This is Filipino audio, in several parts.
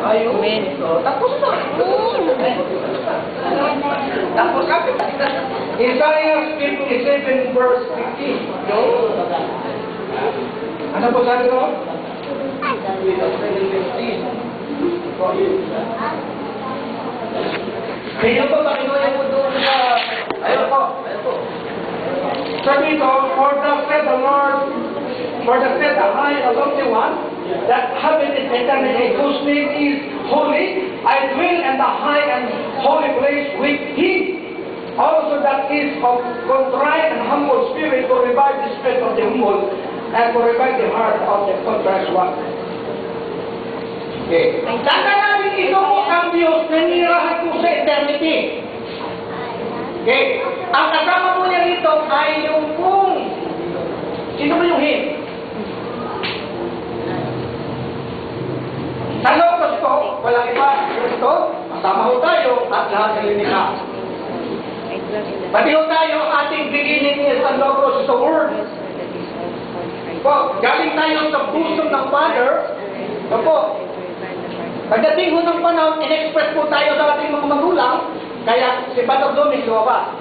Ayun. Amen. Tapos na. Tapos kami. Isaiah 57 verse 15. Ano po sabi ko? Kaya po, pakinuha po doon sa... Ayun po. Sabi ko, for thus said the Lord, for thus said the high and lofty one, that heaven is eternity, whose name is holy, I dwell in the high and holy place with him. Also that is of contrite and humble spirit, to revive the spirit of the humble, and to revive the heart of the contrite one. Okay. Tanda namin ito po ang Diyos na nirahan po sa eternity. Okay. Ang kasama po niya rito ay yung kung sino ba yung him? Sa Logos ko, walang iba. Ito, kasama ho tayo at lahat ng linika. Pati ho tayo ang ating beginning is ang Logos is the Word. Po, galing tayo sa puso ng Father. Ito po. Pagdating ho ng panahon, in-express po tayo sa ating mga magulang, kaya si Father Domis lumabas.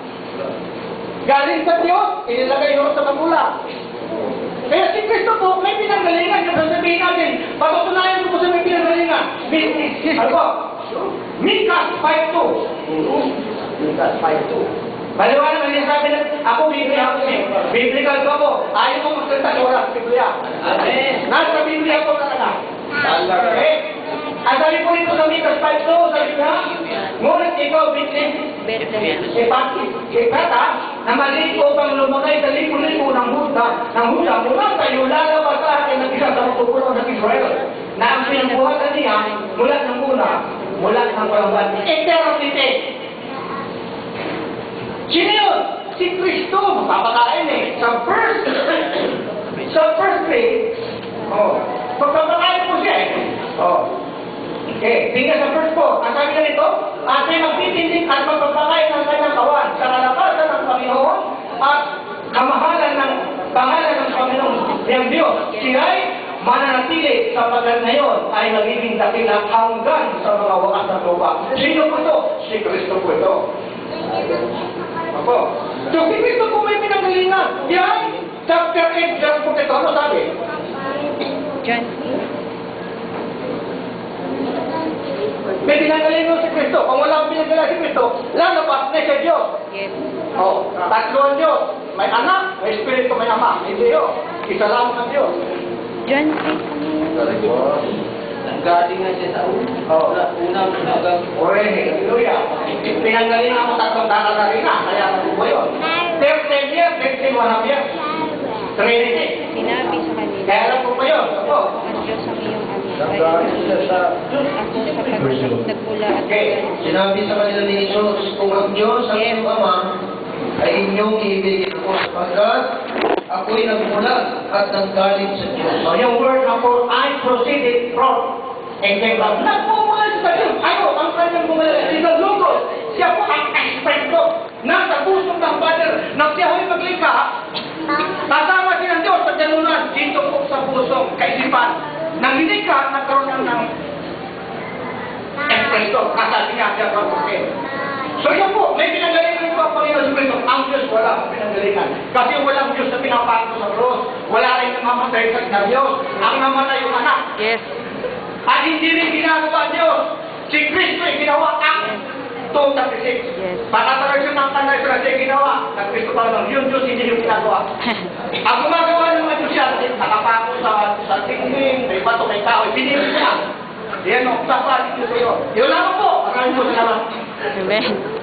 Galing sa Diyos, inilagay ho sa magulang. Kaya si Kristo po, may pinanggalingan. Kaya sabihin natin, patutunayan po sa may pinanggalingan. Ano po? Mikas 5.2. Mikas 5.2. Baliwanag na niya sabi na, ako Biblia ako eh. Biblical ko po. Ayaw mo magsalita ng oras, Biblia. Amen. Nasa Biblia po talaga. Okay? Ang sabi po ito sa Mikas 5.2, sabi na, ngunit ikaw, Ipata, na maliit upang lumagay sa lipo-lipo ng Huda mula tayo lalabas sa akin ng isa sa tutulo ng Israel na ang pinangbuhatan niya mula ng una, mula ng walang eternity. Sino yun? Si Kristo, magpapakain eh. Sa first day, magpapakain po siya eh. Okay, tingnan sa verse 4. Ang sabi na nito, at may magtitindig at magpapakain ng kanyang kawan sa kalakasan ng Panginoon at kamahalan ng pangalan ng Panginoon ng Diyos. Siya ay mananatili sa pagkat na yun ay magiging dakila hanggang sa mga wakas ng lupa. Sino po ito? Si Kristo po ito. Ako. So, si Kristo po may pinanggalingan. Yan, chapter 8, verse 4 ito. Ano sabi? John. May pinanggalingan si Kristo. Kung wala akong pinanggalingan si Kristo, lalabas na siya Diyos. Yes. Tatlo ang Diyos. May anak, may espiritu, may ama. Hindi yun. Isa lang ang Diyos. John 8. Nanggaling nga siya sa unang Hallelujah. Pinanggalingan mo tatlong tatagaling na. Kaya ano po yun? 13 years, 15 1 years. Trinity. Sinabi sa kanila, Kaya lang po ba yun? Opo. ang Diyos ang iyong ama. Nanggaling siya sa Ako sapagkat nagmula at Sinabi sa kanila ni Jesus, kung ang Diyos ang iyong Ama, ay inyong iibigin ako sapagkat ako'y nagmula at nanggaling sa Diyos. So yung word na for I proceeded from example. Nagmumula sa Diyos. Ano? Ang kanyang mumula. Sa Logos. Siya po ang aspekto na sa puso ng Father na siya ho'y maglikha. Kasama siya ng Diyos sa ganunan dito po sa puso kaisipan. Nang hindi ka nagkaroon ng ekspreso. Kasabi niya siya from the So yun po, may pinanggalingan po ang Panginoon sa Kristo. Ang Diyos wala ang pinanggalingan. Kasi walang Diyos na pinapato sa cross. Wala rin namamatay sa Diyos. Ang namatay yung anak. Yes. At hindi rin ginagawa Diyos. Si Kristo ay ginawa ang 2:36. Yes. Patatagal siya ng kanay sa siya ginawa. Ng Kristo pa lang. Yung Diyos hindi yung ginagawa. Ang gumagawa ng mga Diyos siya, nakapako sa tingin, may bato, may tao, pinili siya. Yan o, sa palit nyo sa'yo. Yun lang po. Maraming po salamat. Amen.